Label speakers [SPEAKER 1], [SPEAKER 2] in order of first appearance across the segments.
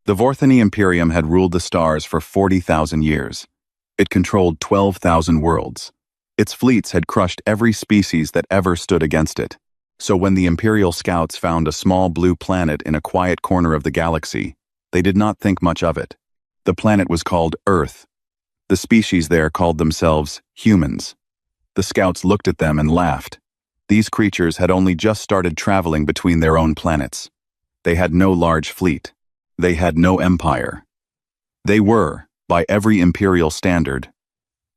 [SPEAKER 1] The Vorthani Imperium had ruled the stars for 40,000 years. It controlled 12,000 worlds. Its fleets had crushed every species that ever stood against it. So when the Imperial scouts found a small blue planet in a quiet corner of the galaxy, they did not think much of it. The planet was called Earth. The species there called themselves humans. The scouts looked at them and laughed. These creatures had only just started traveling between their own planets. They had no large fleet. They had no empire. They were, by every Imperial standard,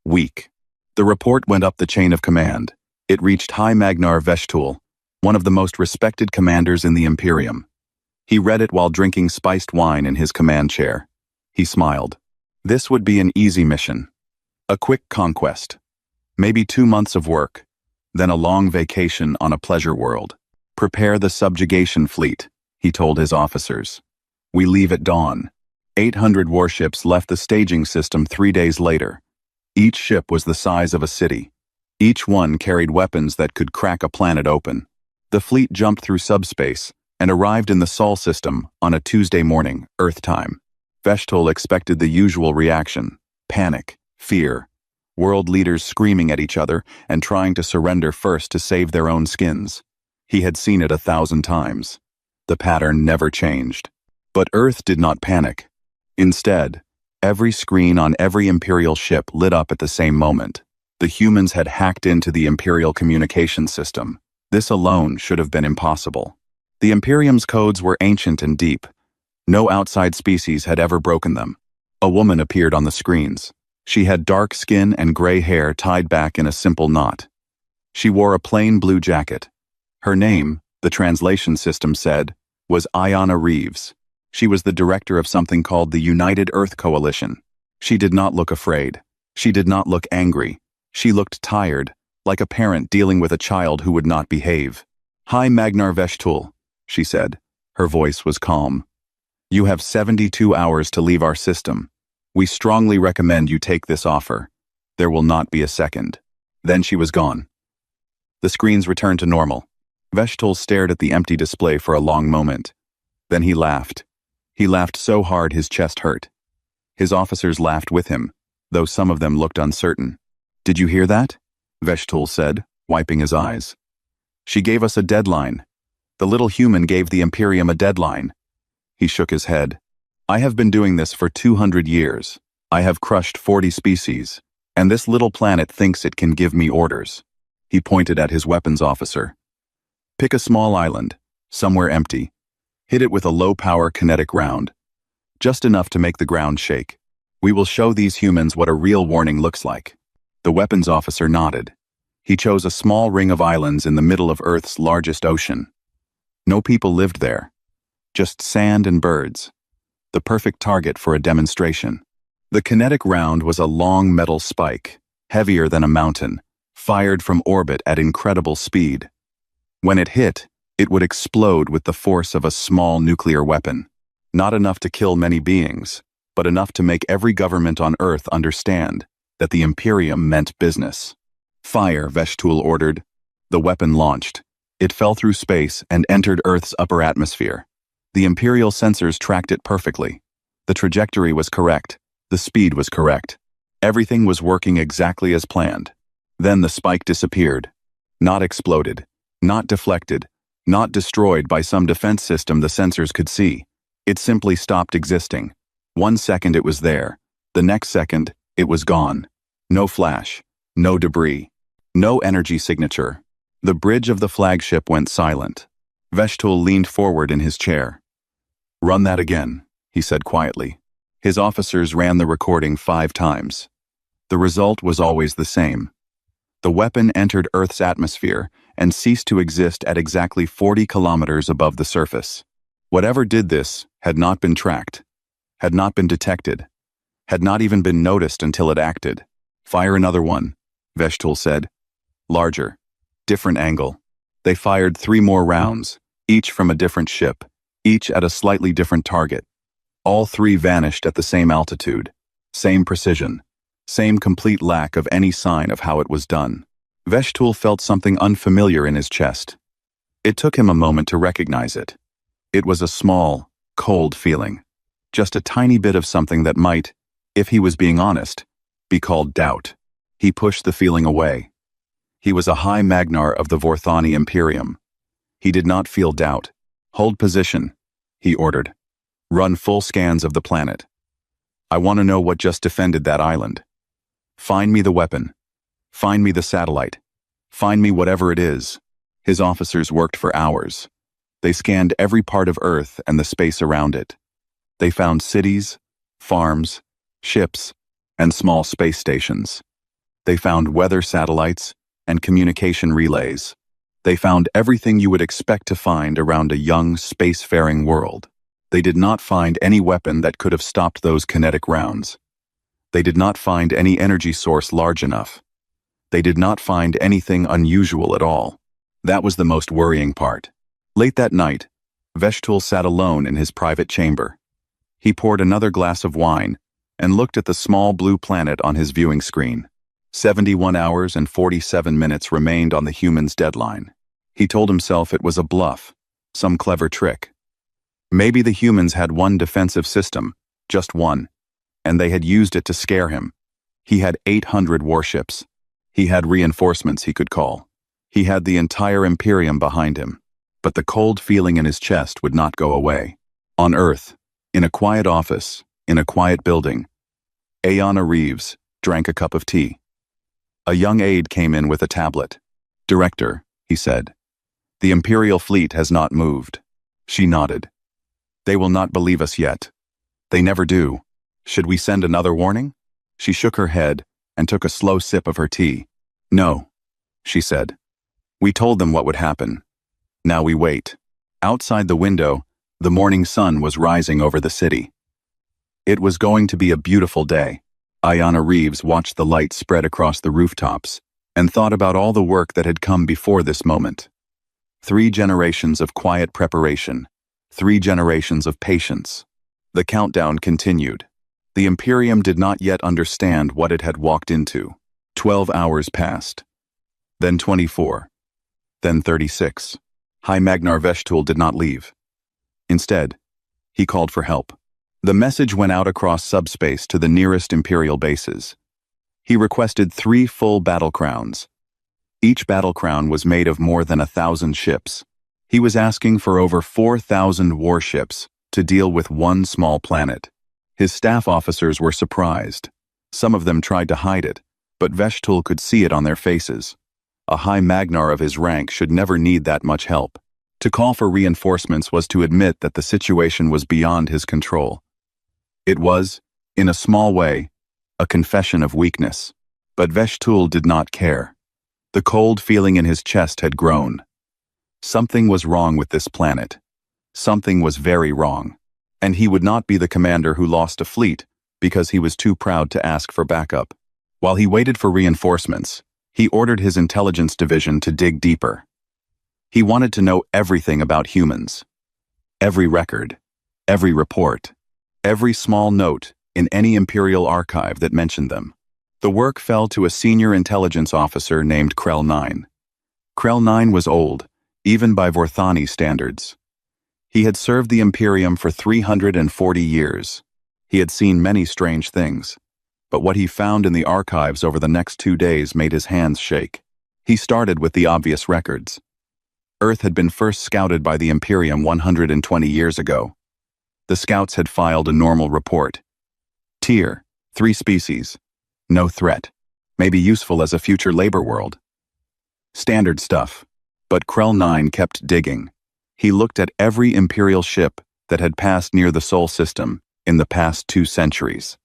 [SPEAKER 1] weak. The report went up the chain of command. It reached High Magnar Veshtul, one of the most respected commanders in the Imperium. He read it while drinking spiced wine in his command chair. He smiled. This would be an easy mission. A quick conquest. Maybe 2 months of work, then a long vacation on a pleasure world. Prepare the subjugation fleet, he told his officers. We leave at dawn. 800 warships left the staging system 3 days later. Each ship was the size of a city. Each one carried weapons that could crack a planet open. The fleet jumped through subspace and arrived in the Sol system on a Tuesday morning, Earth time. Veshtul expected the usual reaction: panic, fear, world leaders screaming at each other and trying to surrender first to save their own skins. He had seen it 1,000 times. The pattern never changed. But Earth did not panic. Instead, every screen on every Imperial ship lit up at the same moment. The humans had hacked into the Imperial communication system. This alone should have been impossible. The Imperium's codes were ancient and deep. No outside species had ever broken them. A woman appeared on the screens. She had dark skin and gray hair tied back in a simple knot. She wore a plain blue jacket. Her name, the translation system said, was Ayanna Reeves. She was the director of something called the United Earth Coalition. She did not look afraid. She did not look angry. She looked tired, like a parent dealing with a child who would not behave. High Magnar Veshtul, she said. Her voice was calm. You have 72 hours to leave our system. We strongly recommend you take this offer. There will not be a second. Then she was gone. The screens returned to normal. Veshtul stared at the empty display for a long moment. Then he laughed. He laughed so hard his chest hurt. His officers laughed with him, though some of them looked uncertain. Did you hear that? Veshtul said, wiping his eyes. She gave us a deadline. The little human gave the Imperium a deadline. He shook his head. I have been doing this for 200 years. I have crushed 40 species, and this little planet thinks it can give me orders. He pointed at his weapons officer. Pick a small island, somewhere empty. Hit it with a low-power kinetic round. Just enough to make the ground shake. We will show these humans what a real warning looks like. The weapons officer nodded. He chose a small ring of islands in the middle of Earth's largest ocean. No people lived there. Just sand and birds. The perfect target for a demonstration. The kinetic round was a long metal spike, heavier than a mountain, fired from orbit at incredible speed. When it hit, it would explode with the force of a small nuclear weapon. Not enough to kill many beings, but enough to make every government on Earth understand that the Imperium meant business. Fire, Veshtul ordered. The weapon launched. It fell through space and entered Earth's upper atmosphere. The Imperial sensors tracked it perfectly. The trajectory was correct. The speed was correct. Everything was working exactly as planned. Then the spike disappeared. Not exploded. Not deflected. Not destroyed by some defense system the sensors could see. It simply stopped existing. 1 second it was there. The next second, it was gone. No flash. No debris. No energy signature. The bridge of the flagship went silent. Veshtul leaned forward in his chair. Run that again, he said quietly. His officers ran the recording 5 times. The result was always the same. The weapon entered Earth's atmosphere and ceased to exist at exactly 40 kilometers above the surface. Whatever did this had not been tracked, had not been detected, had not even been noticed until it acted. Fire another one, Veshtul said. Larger. Different angle. They fired 3 more rounds, each from a different ship, each at a slightly different target. All 3 vanished at the same altitude, same precision, same complete lack of any sign of how it was done. Veshtul felt something unfamiliar in his chest. It took him a moment to recognize it. It was a small, cold feeling. Just a tiny bit of something that might, if he was being honest, be called doubt. He pushed the feeling away. He was a high Magnar of the Vorthani Imperium. He did not feel doubt. Hold position, he ordered. Run full scans of the planet. I want to know what just defended that island. Find me the weapon. Find me the satellite. Find me whatever it is. His officers worked for hours. They scanned every part of Earth and the space around it. They found cities, farms, ships, and small space stations. They found weather satellites and communication relays. They found everything you would expect to find around a young, spacefaring world. They did not find any weapon that could have stopped those kinetic rounds. They did not find any energy source large enough. They did not find anything unusual at all. That was the most worrying part. Late that night, Veshtul sat alone in his private chamber. He poured another glass of wine and looked at the small blue planet on his viewing screen. 71 hours and 47 minutes remained on the human's deadline. He told himself it was a bluff, some clever trick. Maybe the humans had one defensive system, just one, and they had used it to scare him. He had 800 warships. He had reinforcements he could call. He had the entire Imperium behind him. But the cold feeling in his chest would not go away. On Earth, in a quiet office, in a quiet building, Ayanna Reeves drank a cup of tea. A young aide came in with a tablet. "Director," he said, "the Imperial fleet has not moved." She nodded. "They will not believe us yet. They never do. Should we send another warning?" She shook her head and took a slow sip of her tea. "No," she said. "We told them what would happen. Now we wait." Outside the window, the morning sun was rising over the city. It was going to be a beautiful day. Ayanna Reeves watched the light spread across the rooftops and thought about all the work that had come before this moment. 3 generations of quiet preparation, 3 generations of patience. The countdown continued. The Imperium did not yet understand what it had walked into. 12 hours passed. Then 24. Then 36. High Magnar Veshtul did not leave. Instead, he called for help. The message went out across subspace to the nearest Imperial bases. He requested 3 full battle crowns. Each battle crown was made of more than 1,000 ships. He was asking for over 4,000 warships to deal with one small planet. His staff officers were surprised. Some of them tried to hide it, but Veshtul could see it on their faces. A high Magnar of his rank should never need that much help. To call for reinforcements was to admit that the situation was beyond his control. It was, in a small way, a confession of weakness. But Veshtul did not care. The cold feeling in his chest had grown. Something was wrong with this planet. Something was very wrong. And he would not be the commander who lost a fleet because he was too proud to ask for backup. While he waited for reinforcements, he ordered his intelligence division to dig deeper. He wanted to know everything about humans. Every record, every report, every small note in any Imperial archive that mentioned them. The work fell to a senior intelligence officer named Krell 9. Krell 9 was old, even by Vorthani standards. He had served the Imperium for 340 years. He had seen many strange things, but what he found in the archives over the next 2 days made his hands shake. He started with the obvious records. Earth had been first scouted by the Imperium 120 years ago. The scouts had filed a normal report. Tier, 3 species. No threat. May be useful as a future labor world. Standard stuff. But Krell 9 kept digging. He looked at every Imperial ship that had passed near the Sol system in the past 2 centuries.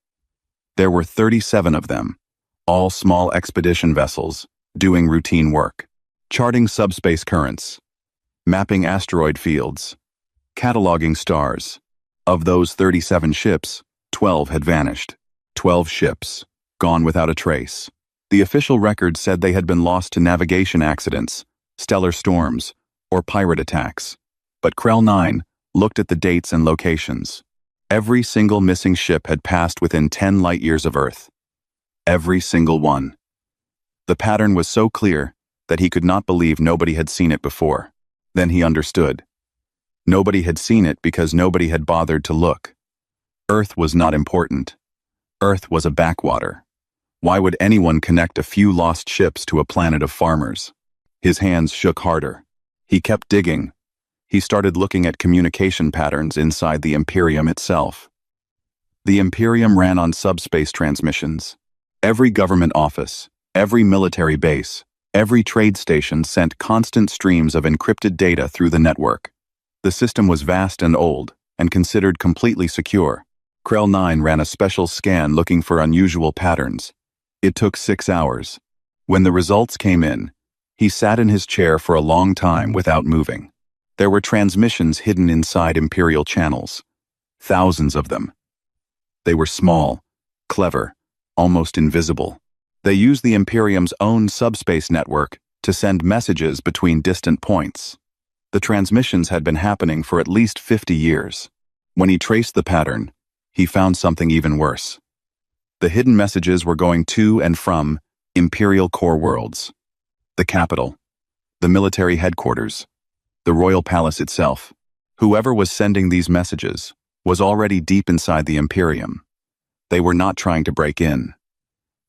[SPEAKER 1] There were 37 of them, all small expedition vessels, doing routine work, charting subspace currents, mapping asteroid fields, cataloging stars. Of those 37 ships, 12 had vanished. 12 ships, gone without a trace. The official record said they had been lost to navigation accidents, stellar storms, or pirate attacks. But Krell 9 looked at the dates and locations. Every single missing ship had passed within 10 light-years of Earth. Every single one. The pattern was so clear that he could not believe nobody had seen it before. Then he understood. Nobody had seen it because nobody had bothered to look. Earth was not important. Earth was a backwater. Why would anyone connect a few lost ships to a planet of farmers? His hands shook harder. He kept digging. He started looking at communication patterns inside the Imperium itself. The Imperium ran on subspace transmissions. Every government office, every military base, every trade station sent constant streams of encrypted data through the network. The system was vast and old, and considered completely secure. Krell 9 ran a special scan looking for unusual patterns. It took 6 hours. When the results came in, he sat in his chair for a long time without moving. There were transmissions hidden inside Imperial channels. Thousands of them. They were small, clever, almost invisible. They used the Imperium's own subspace network to send messages between distant points. The transmissions had been happening for at least 50 years. When he traced the pattern, he found something even worse. The hidden messages were going to and from Imperial core worlds. The capital, the military headquarters, the royal palace itself. Whoever was sending these messages was already deep inside the Imperium. They were not trying to break in.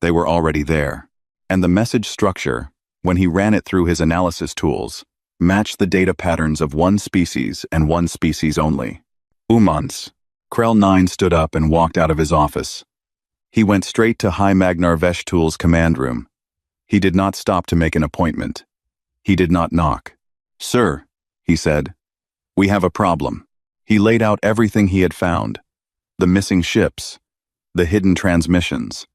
[SPEAKER 1] They were already there. And the message structure, when he ran it through his analysis tools, matched the data patterns of one species and one species only. Umans. Krell 9 stood up and walked out of his office. He went straight to High Magnar Veshtul's command room. He did not stop to make an appointment. He did not knock. "Sir," he said, "we have a problem." He laid out everything he had found. The missing ships, the hidden transmissions,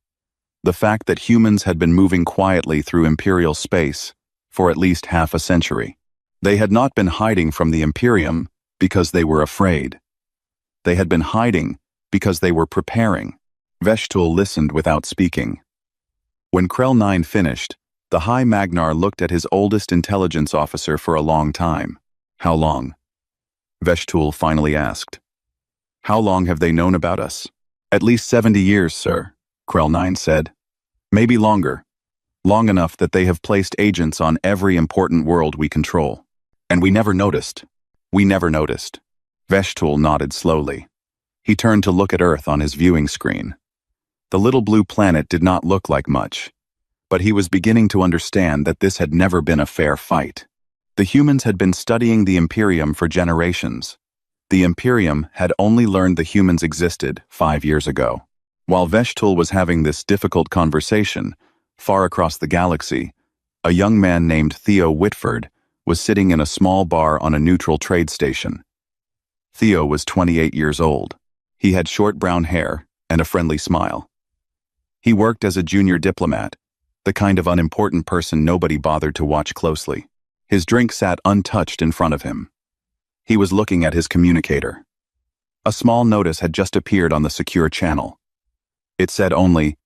[SPEAKER 1] the fact that humans had been moving quietly through Imperial space for at least half a century. They had not been hiding from the Imperium because they were afraid. They had been hiding because they were preparing. Veshtul listened without speaking. When Krell 9 finished, the High Magnar looked at his oldest intelligence officer for a long time. "How long?" Veshtul finally asked. "How long have they known about us?" "At least 70 years, sir," Krell 9 said. "Maybe longer. Long enough that they have placed agents on every important world we control. And we never noticed. We never noticed." Veshtul nodded slowly. He turned to look at Earth on his viewing screen. The little blue planet did not look like much, but he was beginning to understand that this had never been a fair fight. The humans had been studying the Imperium for generations. The Imperium had only learned the humans existed 5 years ago. While Veshtul was having this difficult conversation, far across the galaxy, a young man named Theo Whitford was sitting in a small bar on a neutral trade station. Theo was 28 years old. He had short brown hair and a friendly smile. He worked as a junior diplomat, the kind of unimportant person nobody bothered to watch closely. His drink sat untouched in front of him. He was looking at his communicator. A small notice had just appeared on the secure channel. It said only,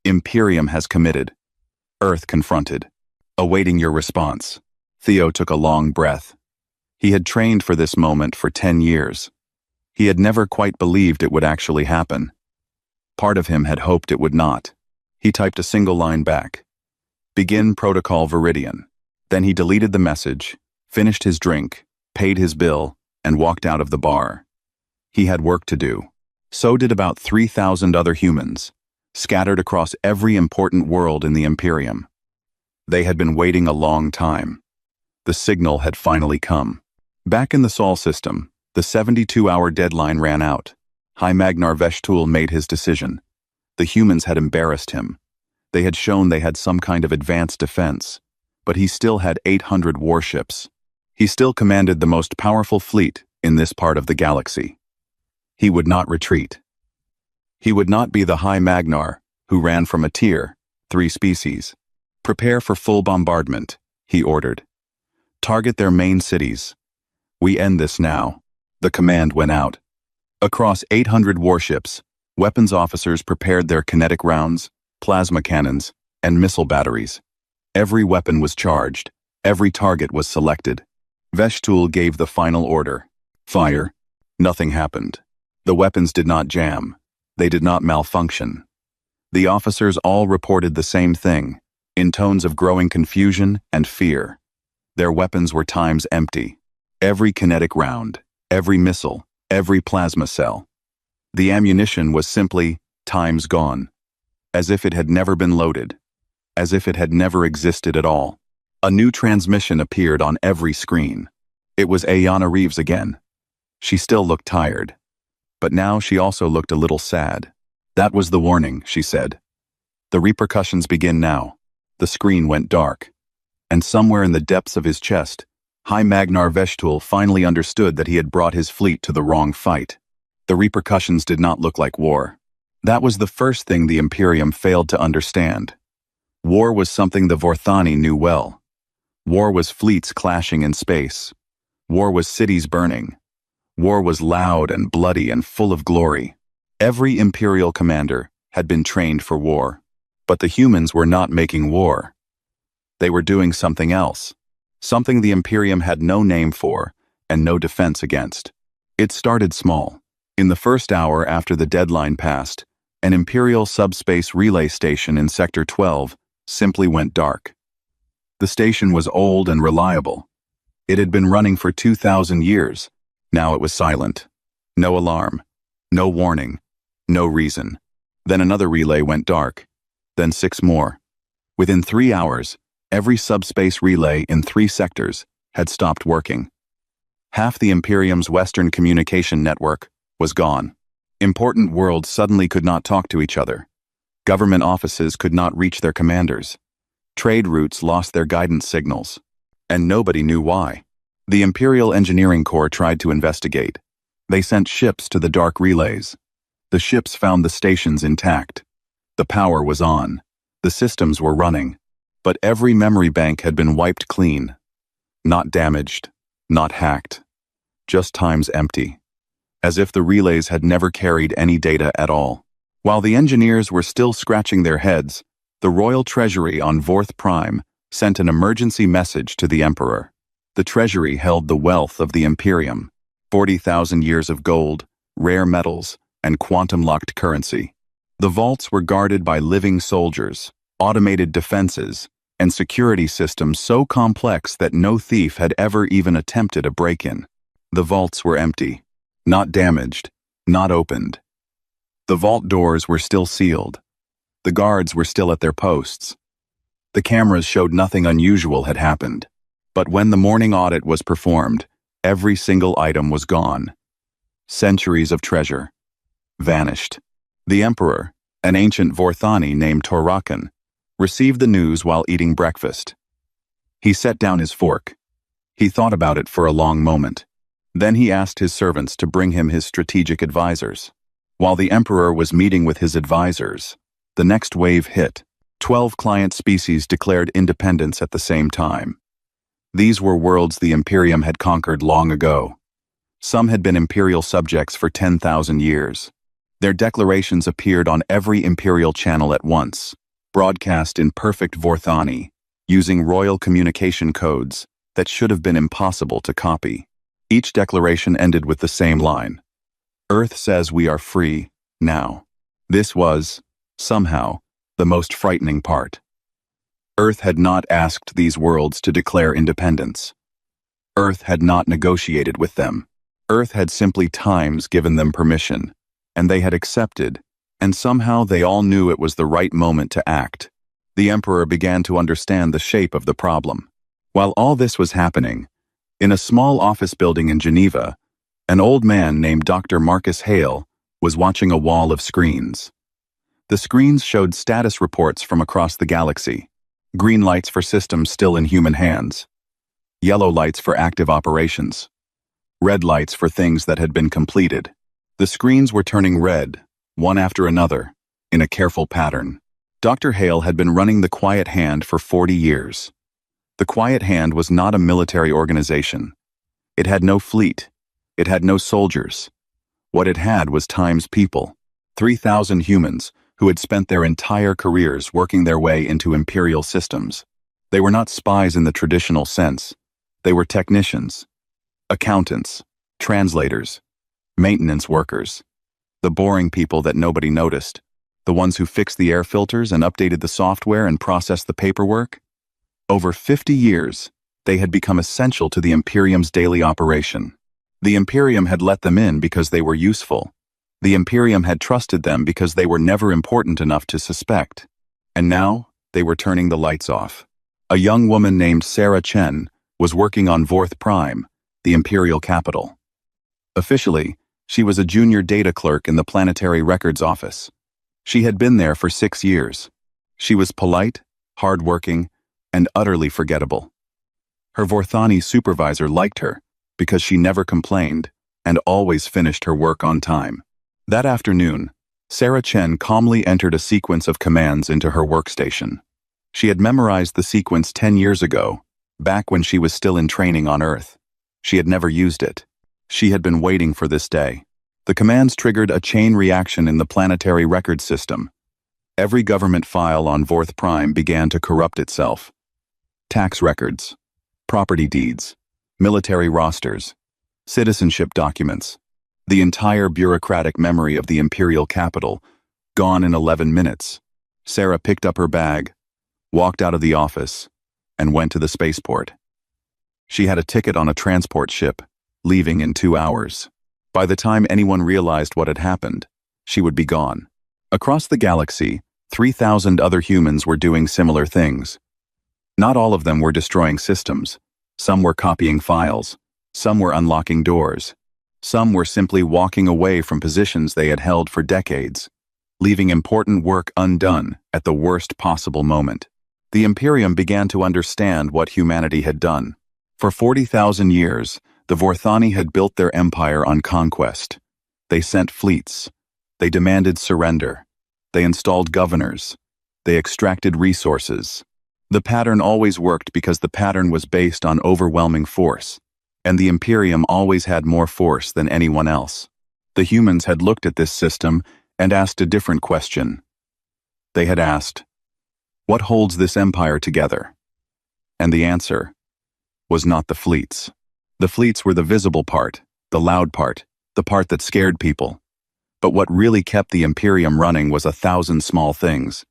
[SPEAKER 1] "Imperium has committed. Earth confronted. Awaiting your response." Theo took a long breath. He had trained for this moment for 10 years. He had never quite believed it would actually happen. Part of him had hoped it would not. He typed a single line back. "Begin Protocol Viridian." Then he deleted the message, finished his drink, paid his bill, and walked out of the bar. He had work to do. So did about 3,000 other humans, scattered across every important world in the Imperium. They had been waiting a long time. The signal had finally come. Back in the Sol system, the 72-hour deadline ran out. High Magnar Veshtul made his decision. The humans had embarrassed him. They had shown they had some kind of advanced defense, but he still had 800 warships. He still commanded the most powerful fleet in this part of the galaxy. He would not retreat. He would not be the High Magnar who ran from a tier, 3 species. "Prepare for full bombardment," he ordered. "Target their main cities. We end this now." The command went out. Across 800 warships, weapons officers prepared their kinetic rounds, plasma cannons, and missile batteries. Every weapon was charged. Every target was selected. Veshtul gave the final order. Fire. Nothing happened. The weapons did not jam. They did not malfunction. The officers all reported the same thing, in tones of growing confusion and fear. Their weapons were times empty. Every kinetic round, every missile, every plasma cell. The ammunition was simply times gone, as if it had never been loaded, as if it had never existed at all. A new transmission appeared on every screen. It was Ayanna Reeves again. She still looked tired, but now she also looked a little sad. "That was the warning," she said. "The repercussions begin now." The screen went dark, and somewhere in the depths of his chest, High Magnar Veshtul finally understood that he had brought his fleet to the wrong fight. The repercussions did not look like war. That was the first thing the Imperium failed to understand. War was something the Vorthani knew well. War was fleets clashing in space. War was cities burning. War was loud and bloody and full of glory. Every Imperial commander had been trained for war. But the humans were not making war. They were doing something else. Something the Imperium had no name for and no defense against. It started small. In the first hour after the deadline passed, an Imperial subspace relay station in Sector 12 simply went dark. The station was old and reliable. It had been running for 2,000 years. Now it was silent. No alarm. No warning. No reason. Then another relay went dark. Then 6 more. Within 3 hours, every subspace relay in 3 sectors had stopped working. Half the Imperium's Western communication network was gone. Important worlds suddenly could not talk to each other. Government offices could not reach their commanders. Trade routes lost their guidance signals. And nobody knew why. The Imperial Engineering Corps tried to investigate. They sent ships to the dark relays. The ships found the stations intact. The power was on. The systems were running. But every memory bank had been wiped clean. Not damaged. Not hacked. Just times empty. As if the relays had never carried any data at all. While the engineers were still scratching their heads, the Royal Treasury on Vorth Prime sent an emergency message to the Emperor. The Treasury held the wealth of the Imperium, 40,000 years of gold, rare metals, and quantum-locked currency. The vaults were guarded by living soldiers, automated defenses, and security systems so complex that no thief had ever even attempted a break-in. The vaults were empty, not damaged, not opened. The vault doors were still sealed. The guards were still at their posts. The cameras showed nothing unusual had happened. But when the morning audit was performed, every single item was gone. Centuries of treasure. Vanished. The Emperor, an ancient Vorthani named Torakan, received the news while eating breakfast. He set down his fork. He thought about it for a long moment. Then he asked his servants to bring him his strategic advisors. While the Emperor was meeting with his advisors, the next wave hit. 12 client species declared independence at the same time. These were worlds the Imperium had conquered long ago. Some had been Imperial subjects for 10,000 years. Their declarations appeared on every Imperial channel at once, broadcast in perfect Vorthani, using royal communication codes that should have been impossible to copy. Each declaration ended with the same line. Earth says we are free, now. This was, somehow, the most frightening part. Earth had not asked these worlds to declare independence. Earth had not negotiated with them. Earth had simply times given them permission, and they had accepted, and somehow they all knew it was the right moment to act. The Emperor began to understand the shape of the problem. While all this was happening, in a small office building in Geneva, an old man named Dr. Marcus Hale was watching a wall of screens. The screens showed status reports from across the galaxy. Green lights for systems still in human hands. Yellow lights for active operations. Red lights for things that had been completed. The screens were turning red, one after another, in a careful pattern. Dr. Hale had been running the Quiet Hand for 40 years. The Quiet Hand was not a military organization. It had no fleet. It had no soldiers. What it had was Time's people. 3,000 humans who had spent their entire careers working their way into Imperial systems. They were not spies in the traditional sense. They were technicians, accountants, translators, maintenance workers, the boring people that nobody noticed, the ones who fixed the air filters and updated the software and processed the paperwork. Over 50 years, they had become essential to the Imperium's daily operation. The Imperium had let them in because they were useful, The Imperium had trusted them because they were never important enough to suspect. And now, they were turning the lights off. A young woman named Sarah Chen was working on Vorth Prime, the Imperial capital. Officially, she was a junior data clerk in the Planetary Records Office. She had been there for 6 years. She was polite, hardworking, and utterly forgettable. Her Vorthani supervisor liked her because she never complained and always finished her work on time. That afternoon, Sarah Chen calmly entered a sequence of commands into her workstation. She had memorized the sequence 10 years ago, back when she was still in training on Earth. She had never used it. She had been waiting for this day. The commands triggered a chain reaction in the planetary record system. Every government file on Vorth Prime began to corrupt itself. Tax records, property deeds, military rosters, citizenship documents. The entire bureaucratic memory of the Imperial capital, gone in 11 minutes. Sarah picked up her bag, walked out of the office, and went to the spaceport. She had a ticket on a transport ship, leaving in 2 hours. By the time anyone realized what had happened, she would be gone. Across the galaxy, 3,000 other humans were doing similar things. Not all of them were destroying systems. Some were copying files. Some were unlocking doors. Some were simply walking away from positions they had held for decades, leaving important work undone at the worst possible moment. The Imperium began to understand what humanity had done. For 40,000 years, the Vorthani had built their empire on conquest. They sent fleets. They demanded surrender. They installed governors. They extracted resources. The pattern always worked because the pattern was based on overwhelming force. And the Imperium always had more force than anyone else. The humans had looked at this system and asked a different question. They had asked, what holds this empire together? And the answer was not the fleets. The fleets were the visible part, the loud part, the part that scared people. But what really kept the Imperium running was 1,000 small things.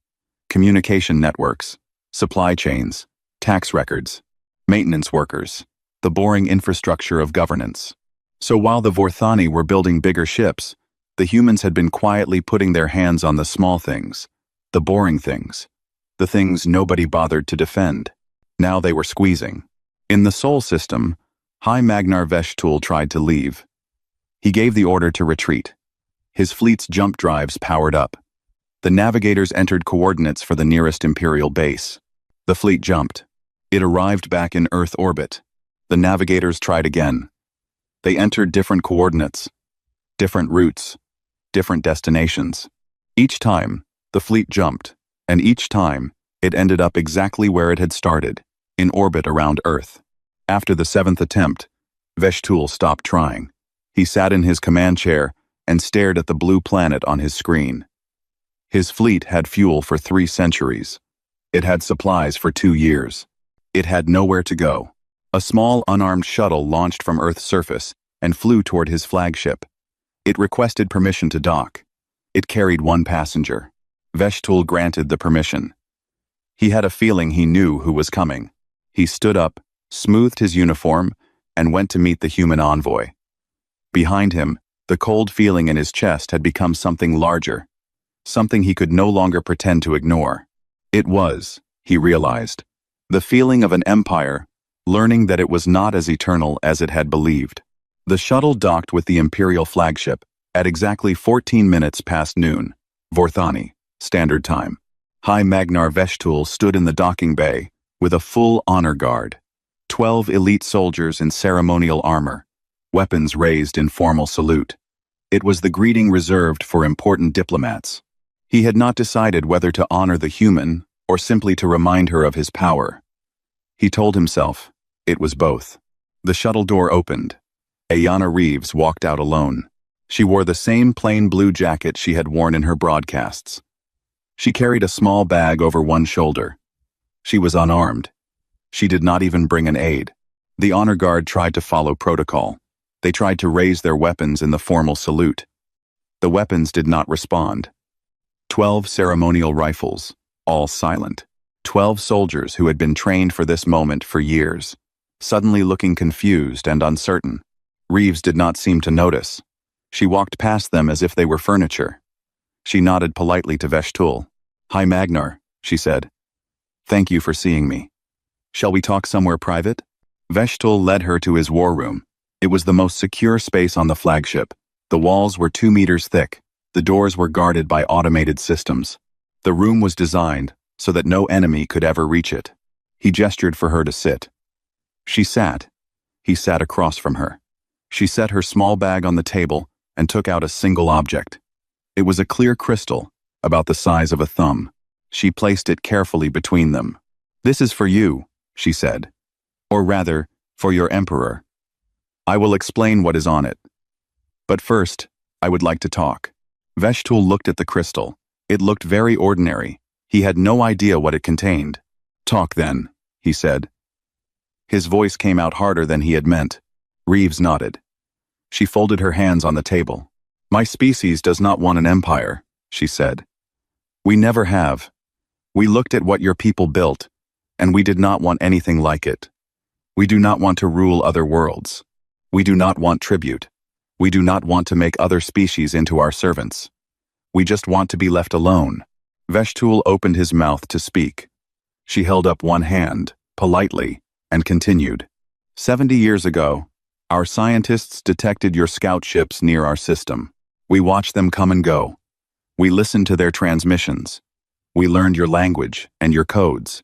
[SPEAKER 1] Communication networks, supply chains, tax records, maintenance workers, the boring infrastructure of governance. So while the Vorthani were building bigger ships, the humans had been quietly putting their hands on the small things, the boring things, the things nobody bothered to defend. Now they were squeezing. In the Sol system, High Magnar Veshtul tried to leave. He gave the order to retreat. His fleet's jump drives powered up. The navigators entered coordinates for the nearest Imperial base. The fleet jumped. It arrived back in Earth orbit. The navigators tried again. They entered different coordinates, different routes, different destinations. Each time, the fleet jumped, and each time, it ended up exactly where it had started, in orbit around Earth. After the 7th attempt, Veshtul stopped trying. He sat in his command chair and stared at the blue planet on his screen. His fleet had fuel for 3 centuries. It had supplies for 2 years. It had nowhere to go. A small unarmed shuttle launched from Earth's surface and flew toward his flagship. It requested permission to dock. It carried 1 passenger. Veshtul granted the permission. He had a feeling he knew who was coming. He stood up, smoothed his uniform, and went to meet the human envoy. Behind him, the cold feeling in his chest had become something larger, something he could no longer pretend to ignore. It was, he realized, the feeling of an empire learning that it was not as eternal as it had believed. The shuttle docked with the Imperial flagship at exactly 14 minutes past noon, Vorthani, Standard Time. High Magnar Veshtul stood in the docking bay with a full honor guard, 12 elite soldiers in ceremonial armor, weapons raised in formal salute. It was the greeting reserved for important diplomats. He had not decided whether to honor the human or simply to remind her of his power. He told himself, it was both. The shuttle door opened. Ayanna Reeves walked out alone. She wore the same plain blue jacket she had worn in her broadcasts. She carried a small bag over one shoulder. She was unarmed. She did not even bring an aide. The honor guard tried to follow protocol. They tried to raise their weapons in the formal salute. The weapons did not respond. 12 ceremonial rifles, all silent. 12 soldiers who had been trained for this moment for years, suddenly looking confused and uncertain. Reeves did not seem to notice. She walked past them as if they were furniture. She nodded politely to Veshtul. "Hi, Magnar," she said. "Thank you for seeing me. Shall we talk somewhere private?" Veshtul led her to his war room. It was the most secure space on the flagship. The walls were 2 meters thick. The doors were guarded by automated systems. The room was designed so that no enemy could ever reach it. He gestured for her to sit. She sat. He sat across from her. She set her small bag on the table and took out a single object. It was a clear crystal, about the size of a thumb. She placed it carefully between them. "This is for you," she said. "Or rather, for your emperor. I will explain what is on it. But first, I would like to talk." Veshtul looked at the crystal. It looked very ordinary. He had no idea what it contained. "Talk then," he said. His voice came out harder than he had meant. Reeves nodded. She folded her hands on the table. "My species does not want an empire," she said. "We never have. We looked at what your people built, and we did not want anything like it. We do not want to rule other worlds. We do not want tribute. We do not want to make other species into our servants. We just want to be left alone." Veshtul opened his mouth to speak. She held up one hand, politely, and continued. 70 years ago, our scientists detected your scout ships near our system. We watched them come and go. We listened to their transmissions. We learned your language and your codes.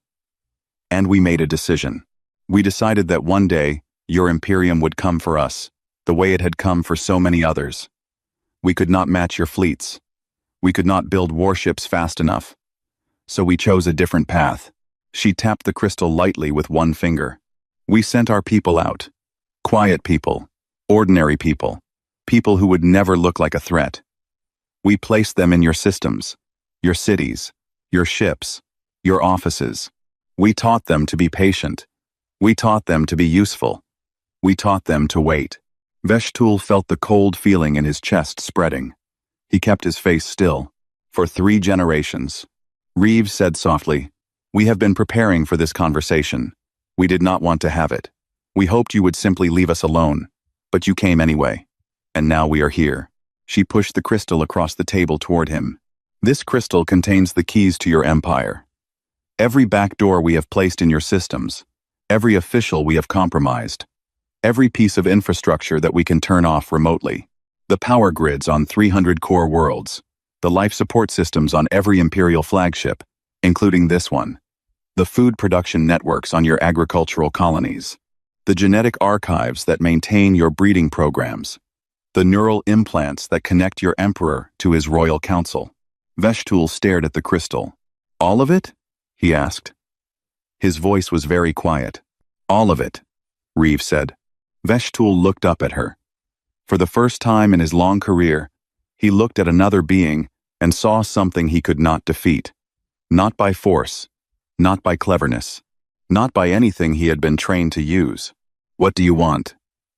[SPEAKER 1] And we made a decision. We decided that one day, your Imperium would come for us, the way it had come for so many others. We could not match your fleets. We could not build warships fast enough. So we chose a different path. She tapped the crystal lightly with one finger. We sent our people out. Quiet people. Ordinary people. People who would never look like a threat. We placed them in your systems, your cities, your ships, your offices. We taught them to be patient. We taught them to be useful. We taught them to wait. Veshtul felt the cold feeling in his chest spreading. He kept his face still. "For 3 generations. Reeves said softly, "We have been preparing for this conversation. We did not want to have it. We hoped you would simply leave us alone. But you came anyway. And now we are here." She pushed the crystal across the table toward him. "This crystal contains the keys to your empire. Every back door we have placed in your systems. Every official we have compromised. Every piece of infrastructure that we can turn off remotely. The power grids on 300 core worlds. The life support systems on every Imperial flagship, including this one. The food production networks on your agricultural colonies. The genetic archives that maintain your breeding programs. The neural implants that connect your emperor to his royal council." Veshtul stared at the crystal. "All of it?" he asked. His voice was very quiet. "All of it," Reeves said. Veshtul looked up at her. For the first time in his long career, he looked at another being and saw something he could not defeat. Not by force, not by cleverness, not by anything he had been trained to use. "What do you want?"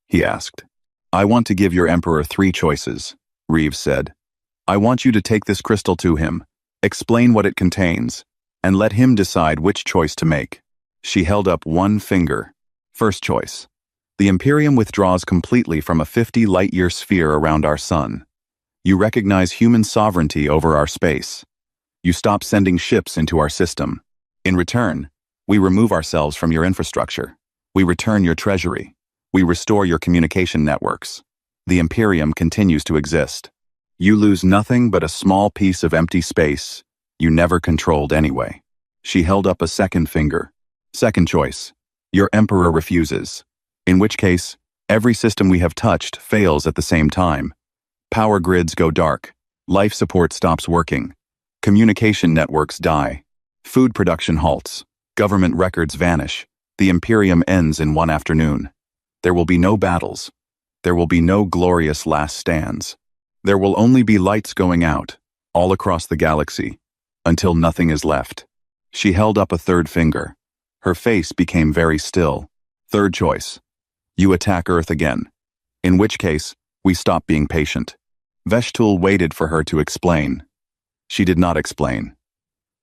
[SPEAKER 1] he asked. "I want to give your emperor 3 choices," Reeves said. "I want you to take this crystal to him, explain what it contains, and let him decide which choice to make." She held up one finger. "First choice. The Imperium withdraws completely from a 50 light-year sphere around our sun. You recognize human sovereignty over our space. You stop sending ships into our system. In return, we remove ourselves from your infrastructure. We return your treasury. We restore your communication networks. The Imperium continues to exist. You lose nothing but a small piece of empty space you never controlled anyway." She held up a second finger. "Second choice. Your emperor refuses. In which case, every system we have touched fails at the same time. Power grids go dark. Life support stops working. Communication networks die. Food production halts. Government records vanish. The Imperium ends in one afternoon. There will be no battles. There will be no glorious last stands. There will only be lights going out, all across the galaxy, until nothing is left." She held up a third finger. Her face became very still. "Third choice. You attack Earth again. In which case, we stop being patient." Veshtul waited for her to explain. She did not explain.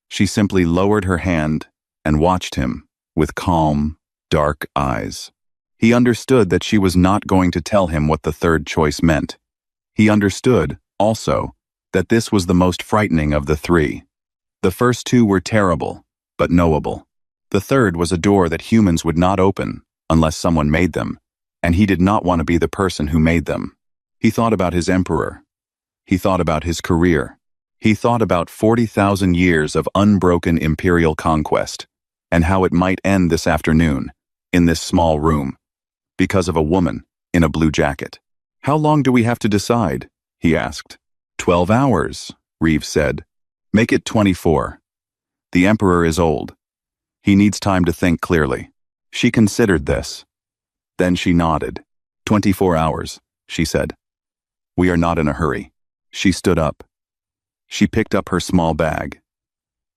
[SPEAKER 1] She simply lowered her hand and watched him with calm, dark eyes. He understood that she was not going to tell him what the third choice meant. He understood, also, that this was the most frightening of the three. The first two were terrible, but knowable. The third was a door that humans would not open unless someone made them, and he did not want to be the person who made them. He thought about his emperor. He thought about his career. He thought about 40,000 years of unbroken imperial conquest, and how it might end this afternoon, in this small room, because of a woman in a blue jacket. "How long do we have to decide?" he asked. 12 hours, Reeves said. "Make it 24. The emperor is old. He needs time to think clearly." She considered this. Then she nodded. 24 hours, she said. "We are not in a hurry." She stood up. She picked up her small bag.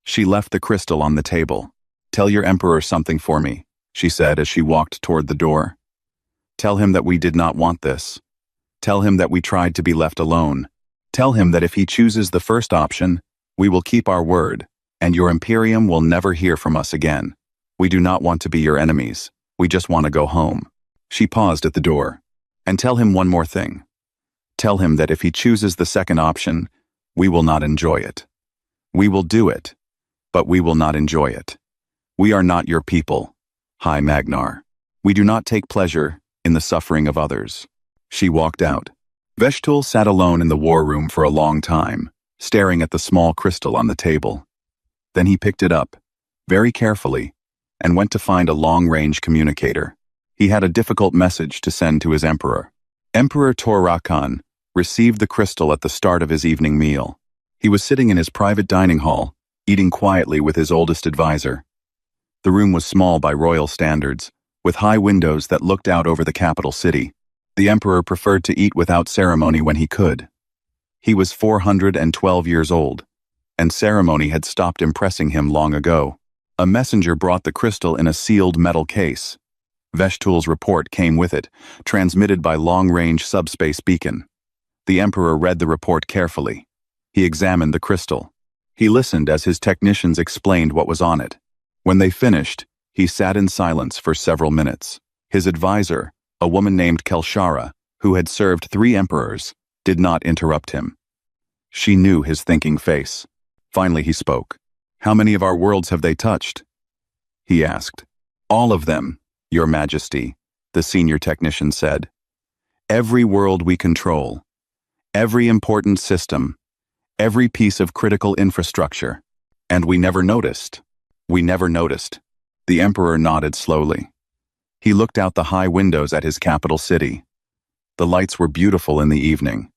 [SPEAKER 1] She left the crystal on the table. "Tell your emperor something for me," she said as she walked toward the door. "Tell him that we did not want this. Tell him that we tried to be left alone. Tell him that if he chooses the first option, we will keep our word, and your Imperium will never hear from us again. We do not want to be your enemies. We just want to go home." She paused at the door. "And tell him one more thing. Tell him that if he chooses the second option, we will not enjoy it. We will do it, but we will not enjoy it. We are not your people, High Magnar. We do not take pleasure in the suffering of others." She walked out. Veshtul sat alone in the war room for a long time, staring at the small crystal on the table. Then he picked it up, very carefully, and went to find a long-range communicator. He had a difficult message to send to his emperor. Emperor Torrakan received the crystal at the start of his evening meal. He was sitting in his private dining hall, eating quietly with his oldest advisor. The room was small by royal standards, with high windows that looked out over the capital city. The emperor preferred to eat without ceremony when he could. He was 412 years old, and ceremony had stopped impressing him long ago. A messenger brought the crystal in a sealed metal case. Veshtul's report came with it, transmitted by long-range subspace beacon. The emperor read the report carefully. He examined the crystal. He listened as his technicians explained what was on it. When they finished, he sat in silence for several minutes. His advisor, a woman named Kelshara, who had served 3 emperors, did not interrupt him. She knew his thinking face. Finally he spoke. "How many of our worlds have they touched?" he asked. "All of them, Your Majesty," the senior technician said. "Every world we control. Every important system. Every piece of critical infrastructure. And we never noticed. We never noticed." The emperor nodded slowly. He looked out the high windows at his capital city. The lights were beautiful in the evening.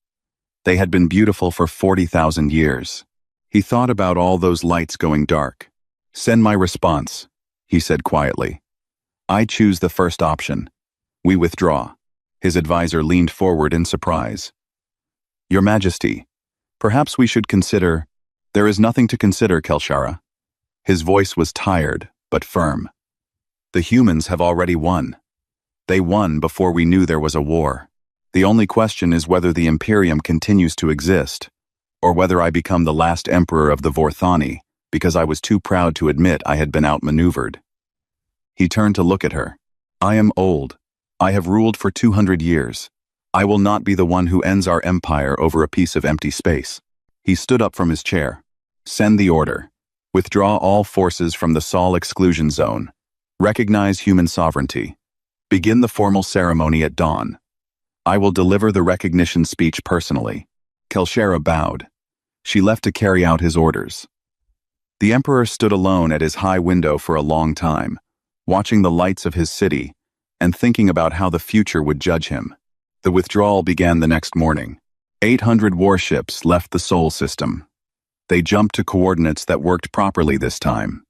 [SPEAKER 1] They had been beautiful for 40,000 years. He thought about all those lights going dark. "Send my response," he said quietly. "I choose the first option. We withdraw." His advisor leaned forward in surprise. "Your Majesty, perhaps we should consider—" "There is nothing to consider, Kelshara." His voice was tired, but firm. "The humans have already won. They won before we knew there was a war. The only question is whether the Imperium continues to exist, or whether I become the last emperor of the Vorthani because I was too proud to admit I had been outmaneuvered." He turned to look at her. "I am old. I have ruled for 200 years. I will not be the one who ends our empire over a piece of empty space." He stood up from his chair. "Send the order. Withdraw all forces from the Sol exclusion zone. Recognize human sovereignty. Begin the formal ceremony at dawn. I will deliver the recognition speech personally." Kelshara bowed. She left to carry out his orders. The emperor stood alone at his high window for a long time, watching the lights of his city and thinking about how the future would judge him. The withdrawal began the next morning. 800 warships left the Sol system. They jumped to coordinates that worked properly this time.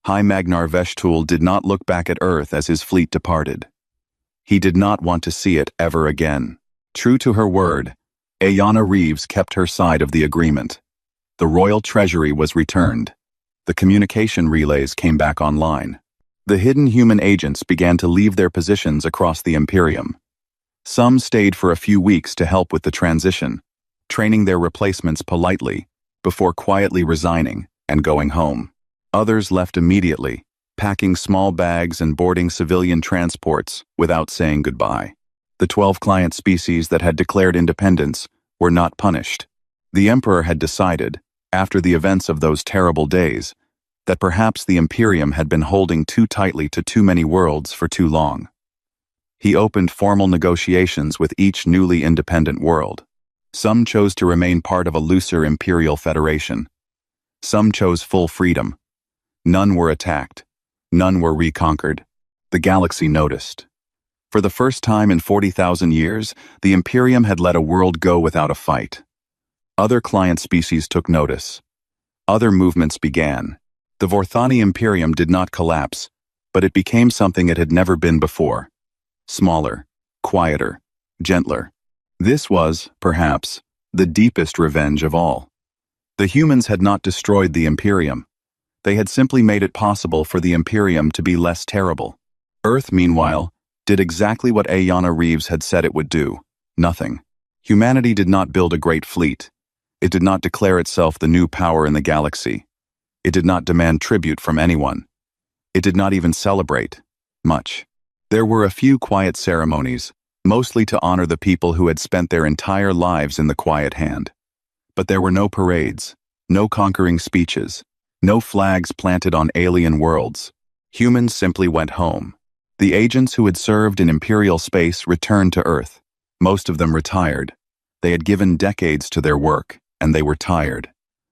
[SPEAKER 1] High Magnar Veshtul did not look back at Earth as his fleet departed. He did not want to see it ever again. True to her word, Ayanna Reeves kept her side of the agreement. The royal treasury was returned. The communication relays came back online. The hidden human agents began to leave their positions across the Imperium. Some stayed for a few weeks to help with the transition, training their replacements politely, before quietly resigning and going home. Others left immediately, packing small bags and boarding civilian transports without saying goodbye. The 12 client species that had declared independence were not punished. The emperor had decided, after the events of those terrible days, that perhaps the Imperium had been holding too tightly to too many worlds for too long. He opened formal negotiations with each newly independent world. Some chose to remain part of a looser imperial federation. Some chose full freedom. None were attacked. None were reconquered. The galaxy noticed. For the first time in 40,000 years, the Imperium had let a world go without a fight. Other client species took notice. Other movements began. The Vorthani Imperium did not collapse, but it became something it had never been before. Smaller, quieter, gentler. This was, perhaps, the deepest revenge of all. The humans had not destroyed the Imperium. They had simply made it possible for the Imperium to be less terrible. Earth, meanwhile, did exactly what Ayanna Reeves had said it would do. Nothing. Humanity did not build a great fleet. It did not declare itself the new power in the galaxy. It did not demand tribute from anyone. It did not even celebrate much. There were a few quiet ceremonies, mostly to honor the people who had spent their entire lives in the quiet hand. But there were no parades, no conquering speeches, no flags planted on alien worlds. Humans simply went home. The agents who had served in Imperial space returned to Earth. Most of them retired. They had given decades to their work, and they were tired.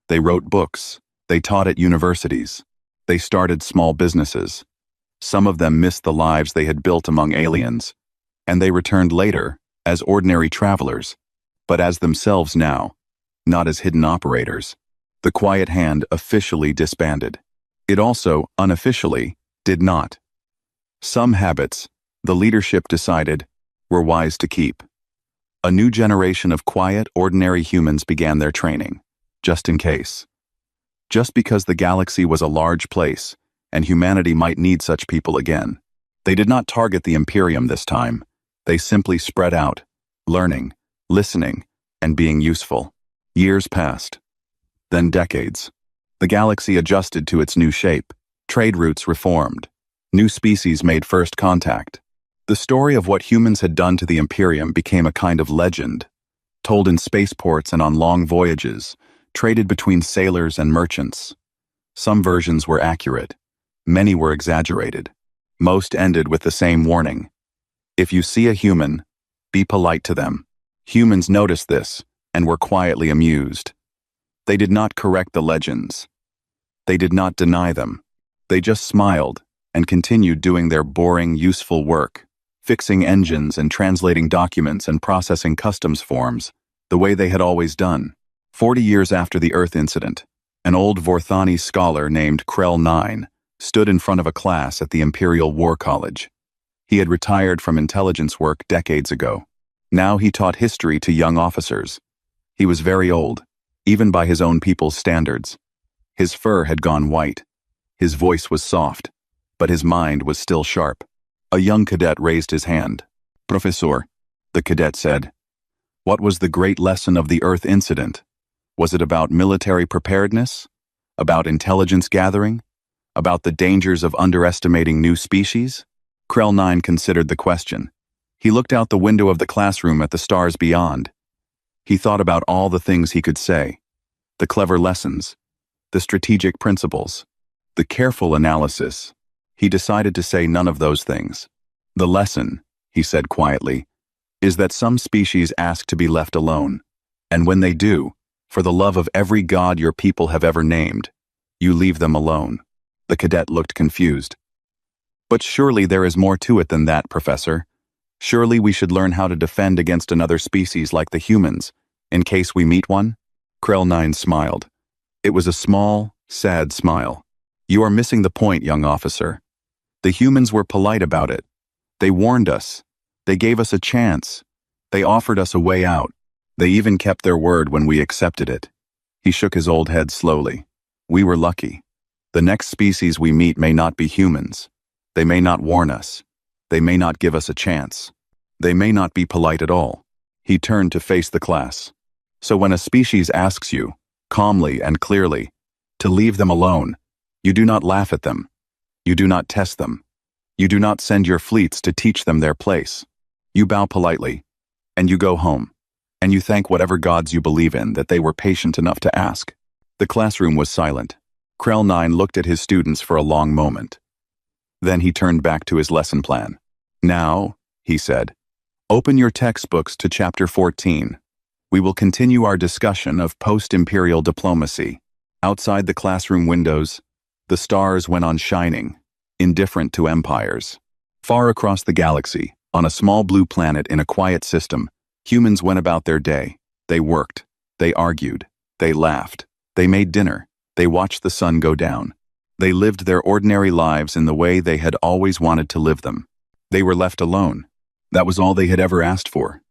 [SPEAKER 1] They wrote books. They taught at universities. They started small businesses. Some of them missed the lives they had built among aliens, and they returned later as ordinary travelers, but as themselves now, not as hidden operators. The Quiet Hand officially disbanded. It also, unofficially, did not. Some habits, the leadership decided, were wise to keep. A new generation of quiet, ordinary humans began their training, just in case. Just because the galaxy was a large place, and humanity might need such people again. They did not target the Imperium this time. They simply spread out, learning, listening, and being useful. Years passed. Then decades. The galaxy adjusted to its new shape. Trade routes reformed. New species made first contact. The story of what humans had done to the Imperium became a kind of legend, told in spaceports and on long voyages, traded between sailors and merchants. Some versions were accurate. Many were exaggerated. Most ended with the same warning. If you see a human, be polite to them. Humans noticed this and were quietly amused. They did not correct the legends. They did not deny them. They just smiled and continued doing their boring, useful work, fixing engines and translating documents and processing customs forms, the way they had always done. 40 years after the Earth incident, an old Vorthani scholar named Krell 9 stood in front of a class at the Imperial War College. He had retired from intelligence work decades ago. Now he taught history to young officers. He was very old, even by his own people's standards. His fur had gone white. His voice was soft, but his mind was still sharp. A young cadet raised his hand. "Professor," the cadet said, "what was the great lesson of the Earth incident? Was it about military preparedness? About intelligence gathering? About the dangers of underestimating new species?" Krell 9 considered the question. He looked out the window of the classroom at the stars beyond. He thought about all the things he could say. The clever lessons. The strategic principles. The careful analysis. He decided to say none of those things. "The lesson," he said quietly, "is that some species ask to be left alone. And when they do, for the love of every god your people have ever named, you leave them alone." The cadet looked confused. "But surely there is more to it than that, Professor. Surely we should learn how to defend against another species like the humans, in case we meet one?" Krell 9 smiled. It was a small, sad smile. "You are missing the point, young officer. The humans were polite about it. They warned us. They gave us a chance. They offered us a way out. They even kept their word when we accepted it." He shook his old head slowly. "We were lucky. The next species we meet may not be humans. They may not warn us. They may not give us a chance. They may not be polite at all." He turned to face the class. "So when a species asks you, calmly and clearly, to leave them alone, you do not laugh at them. You do not test them. You do not send your fleets to teach them their place. You bow politely, and you go home. And you thank whatever gods you believe in that they were patient enough to ask. The classroom was silent. Krell 9 looked at his students for a long moment. Then he turned back to his lesson plan. Now, he said, open your textbooks to chapter 14. We will continue our discussion of post-imperial diplomacy. Outside the classroom windows, the stars went on shining, indifferent to empires. Far across the galaxy, on a small blue planet in a quiet system, humans went about their day. They worked, they argued, they laughed, they made dinner, they watched the sun go down. They lived their ordinary lives in the way they had always wanted to live them. They were left alone. That was all they had ever asked for.